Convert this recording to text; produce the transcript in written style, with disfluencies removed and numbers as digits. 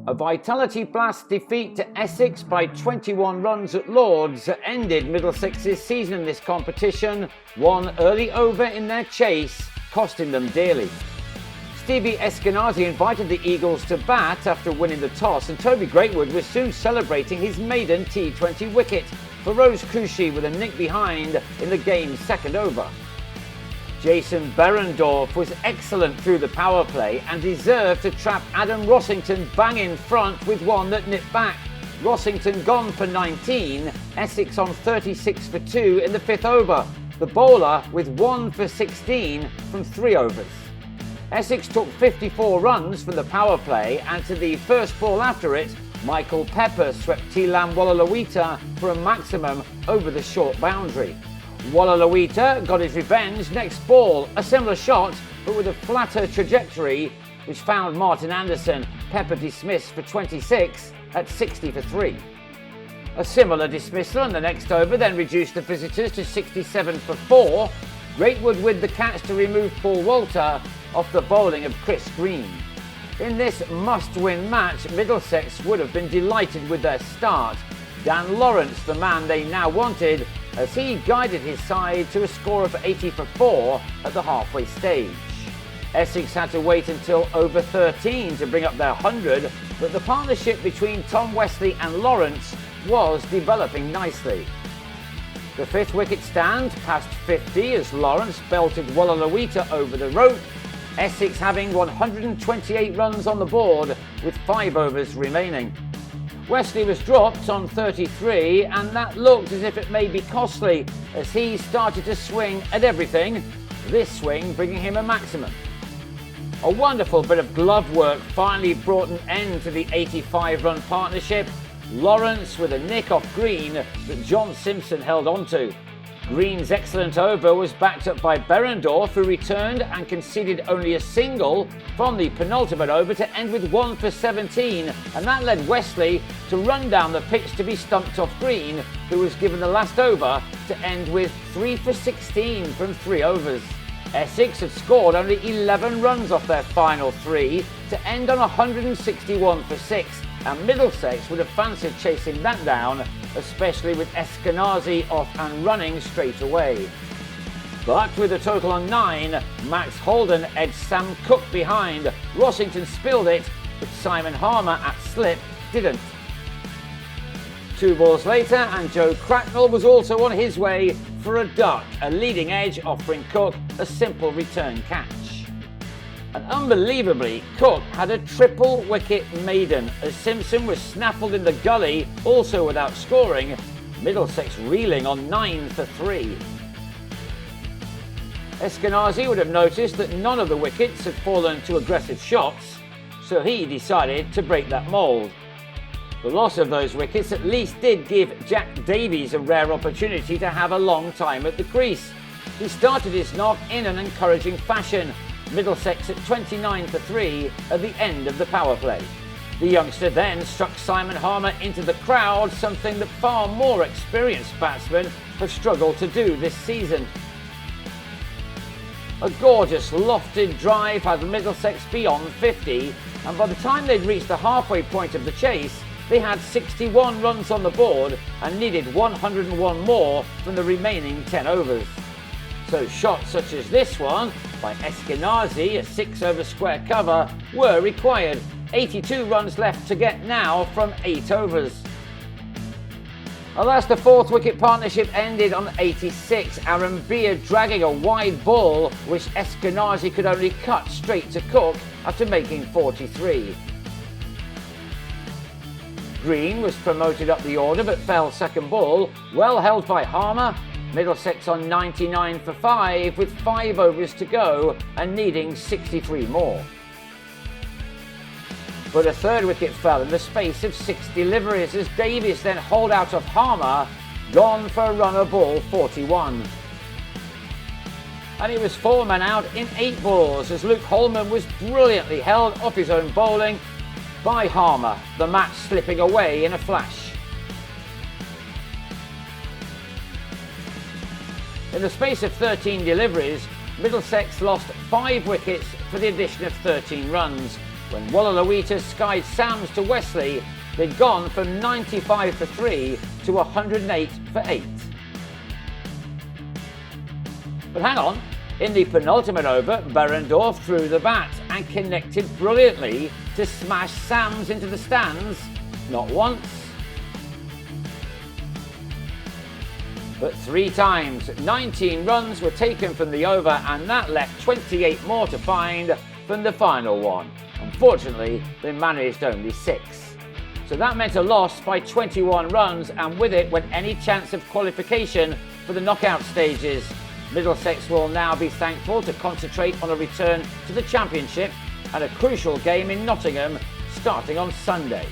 A Vitality Blast defeat to Essex by 21 runs at Lords ended Middlesex's season in this competition, one early over in their chase, costing them dearly. Stevie Eskenazi invited the Eagles to bat after winning the toss, and Toby Greatwood was soon celebrating his maiden T20 wicket for Rose Cushy with a nick behind in the game's second over. Jason Behrendorff was excellent through the power play and deserved to trap Adam Rossington bang in front with one that nipped back. Rossington gone for 19, Essex on 36 for 2 in the fifth over, the bowler with 1 for 16 from 3 overs. Essex took 54 runs from the power play, and to the first ball after it, Michael Pepper swept Tilam Walalawita for a maximum over the short boundary. Walalawita got his revenge next ball, a similar shot but with a flatter trajectory which found Martin Anderson. Pepper dismissed for 26 at 60 for 3. A similar dismissal in the next over then reduced the visitors to 67 for 4. Greatwood with the catch to remove Paul Walter off the bowling of Chris Green. In this must-win match, Middlesex would have been delighted with their start. Dan Lawrence, the man they now wanted, as he guided his side to a score of 80 for 4 at the halfway stage. Essex had to wait until over 13 to bring up their 100, but the partnership between Tom Wesley and Lawrence was developing nicely. The fifth wicket stand passed 50 as Lawrence belted Walalawita over the rope, Essex having 128 runs on the board with 5 overs remaining. Wesley was dropped on 33, and that looked as if it may be costly as he started to swing at everything, this swing bringing him a maximum. A wonderful bit of glove work finally brought an end to the 85-run partnership. Lawrence with a nick off Green that John Simpson held onto. Green's excellent over was backed up by Behrendorff, who returned and conceded only a single from the penultimate over to end with 1 for 17, and that led Wesley to run down the pitch to be stumped off Green, who was given the last over to end with 3 for 16 from 3 overs. Essex had scored only 11 runs off their final 3 to end on 161 for 6, and Middlesex would have fancied chasing that down, especially with Eskenazi off and running straight away. But with a total on 9, Max Holden edged Sam Cook behind. Rossington spilled it, but Simon Harmer at slip didn't. 2 balls later, and Joe Cracknell was also on his way for a duck, a leading edge offering Cook a simple return catch. And unbelievably, Cook had a triple wicket maiden as Simpson was snaffled in the gully, also without scoring, Middlesex reeling on 9 for 3. Eskenazi would have noticed that none of the wickets had fallen to aggressive shots, so he decided to break that mould. The loss of those wickets at least did give Jack Davies a rare opportunity to have a long time at the crease. He started his knock in an encouraging fashion, Middlesex at 29 for 3 at the end of the power play. The youngster then struck Simon Harmer into the crowd, something that far more experienced batsmen have struggled to do this season. A gorgeous lofted drive had Middlesex beyond 50, and by the time they'd reached the halfway point of the chase, they had 61 runs on the board and needed 101 more from the remaining 10 overs. So shots such as this one by Eskenazi, a 6-over square cover, were required. 82 runs left to get now from 8 overs. Alas, the 4th wicket partnership ended on 86, Aaron Beard dragging a wide ball which Eskenazi could only cut straight to Cook after making 43. Green was promoted up the order but fell second ball, well held by Harmer. Middlesex on 99 for 5 with 5 overs to go and needing 63 more. But a 3rd wicket fell in the space of 6 deliveries as Davies then hauled out of Harmer, gone for a runner ball 41. And he was 4 men out in 8 balls as Luke Holman was brilliantly held off his own bowling by Harmer, the match slipping away in a flash. In the space of 13 deliveries, Middlesex lost 5 wickets for the addition of 13 runs. When Walla skied Sams to Wesley, they'd gone from 95 for 3 to 108 for 8. But hang on, in the penultimate over, Berendorf threw the bat and connected brilliantly to smash Sams into the stands, not once, but 3 times. 19 runs were taken from the over, and that left 28 more to find from the final one. Unfortunately, they managed only 6. So that meant a loss by 21 runs, and with it went any chance of qualification for the knockout stages. Middlesex will now be thankful to concentrate on a return to the Championship and a crucial game in Nottingham starting on Sunday.